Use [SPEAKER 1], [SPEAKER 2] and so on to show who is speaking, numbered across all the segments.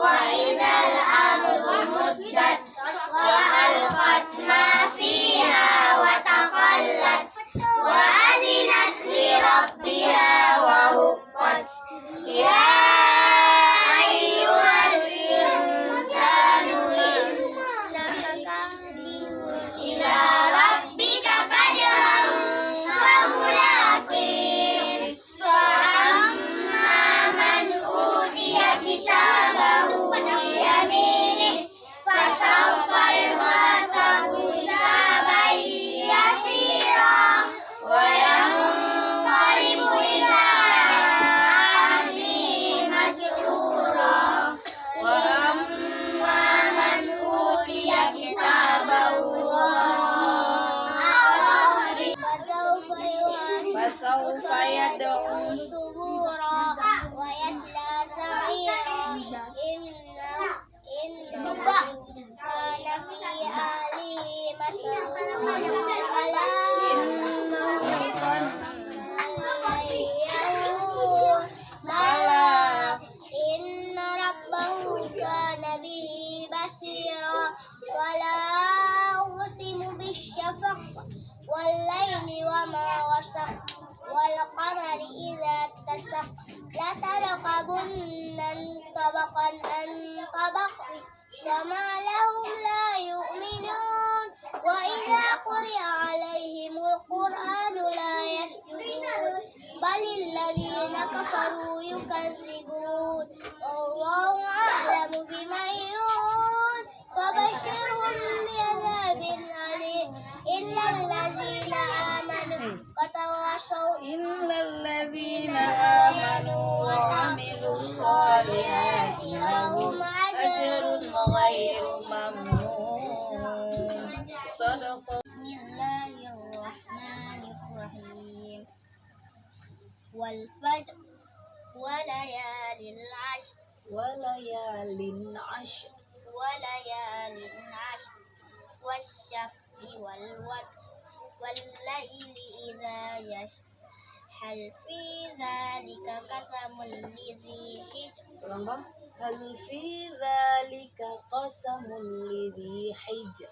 [SPEAKER 1] وإذا الأرض مدت وألقت ما فيها وتخلت وأذنت لربها وحقت يا أيها الإنسان إنك إلى ربك كدحا فملاقيه فأما من أوتي كتابه بيمينه فسوف يحاسب حسابا يسيرا وينقلب إلى أهله مسرورا وأما من أوتي كتابه وراء فسوف يدعو ثبورا ويصلى سعيرا إنه كان في أهله مسرورا إن ربه كان به بصيرا فلا أقسم بالشفق والليل وما وسق والقمر إذا اتسق لتركبن طبقا عن طبق فما لهم لا يؤمنون وإذا قرئ عليهم القرآن لا يسجدون بل الذين كفروا يكذبون والله أعلم بمن يوعون فبشرهم بعذاب أليم إلا الذين آمنوا وعملوا الصالحات لهم أجر غير ممنون. صدق. بسم الله الرحمن الرحيم. والفجر وليال العشر والشفع والوتر والليل إذا يسر هل في ذلك قسم لذي حجر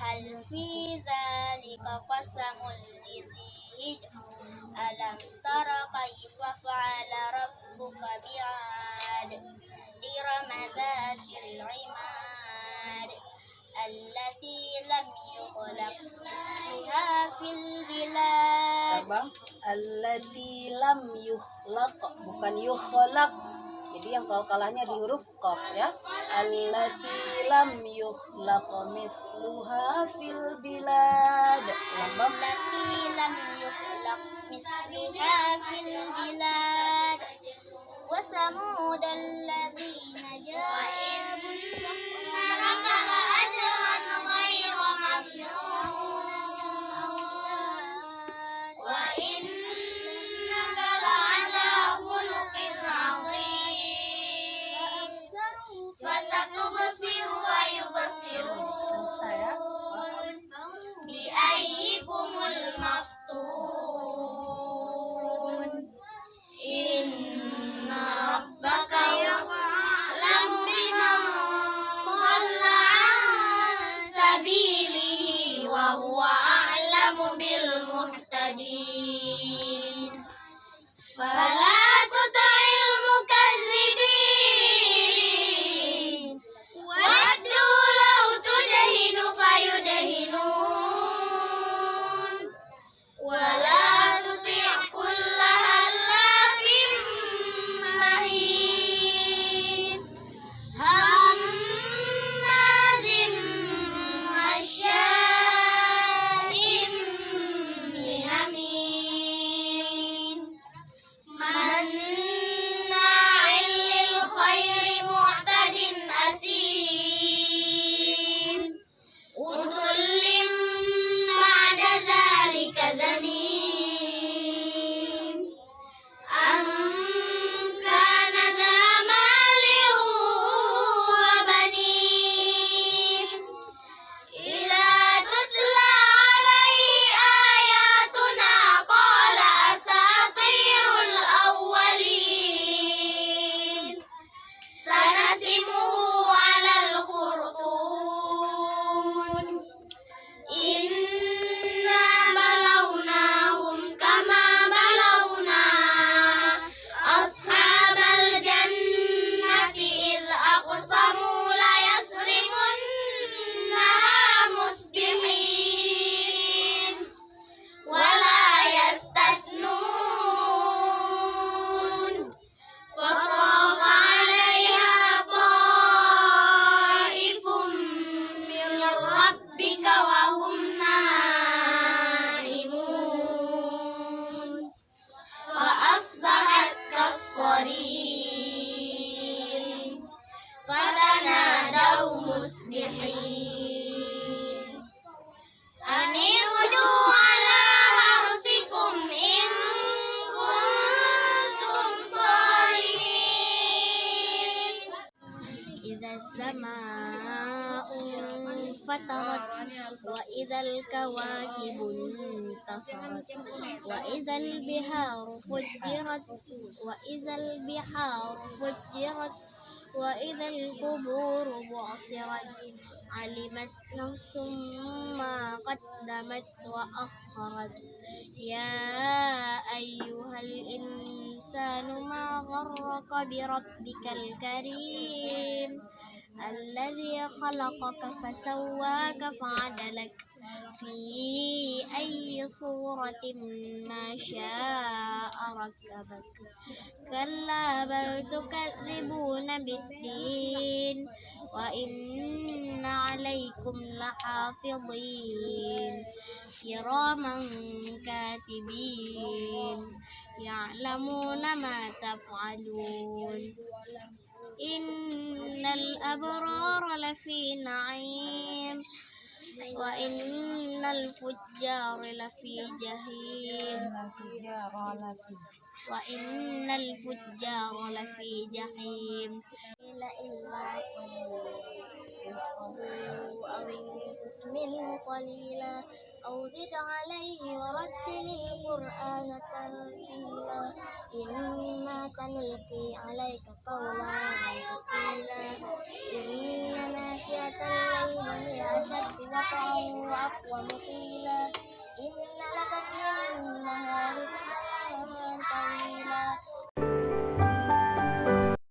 [SPEAKER 2] هل في ذلك قسم لذي حجر
[SPEAKER 1] ألم تر كيف فعل ربك بعاد إرم ذات العماد التي لم يخلق مثلها في البلاد.
[SPEAKER 2] Allati lam yukhlaq, bukan yukhlaq. Jadi yang kalkalahnya di huruf qaf ya. Allati lam yukhlaq misluha fil bilad.
[SPEAKER 1] Allati lam yukhlaq misluha fil bilad. Wa samud alladzina jabu rabbaka ajran ghayra mamnun. Wa innaka la'ala khuluqin 'azim. Fasatubsiru wa yubsirun. Bi ayyikumul maftun. Inna rabbaka ya'lamu biman dhalla 'an sabilihi wa huwa a'lamu bil muhtadin. Fala tuti'il mukazzibin waddu law tudhinu fayudhinun wala tuti' kulla halafin mahin hammazin masya'in binamim نعلمه على الخرطوم إنا بلوناهم كما بلونا أصحاب الجنة إذ أقسموا ليصرمنها مصبحين ولا يستثنون فطاف عليها طائف من ربك وهم نائمون فأصبحت كالصريم فتنادوا مصبحين أن اغدوا على حرثكم إن كنتم صارمين إذا السماء انفطرت وإذا الكواكب انتصرت وإذا البحار فجرت وإذا القبور بعثرت علمت نفس ما قدمت وأخرت يا أيها الإنسان ما غرك بربك الكريم الذي خلقك فسواك فعدلك في أي صورة ما شاء ركبك كلا بل تكذبون بالدين وإن عليكم لحافظين كراما كاتبين يعلمون ما تفعلون إن الأبرار لفي نعيم وإن الفجار لفي جحيم أو انقص منه قليلا أو زد عليه ورتل القرآن ترتيلا إنا سنلقي عليك قولا ثقيلا إن ناشئة الليل هي أشد وطئا وأقوم قيلا إن لك في النهار سبحا طويلا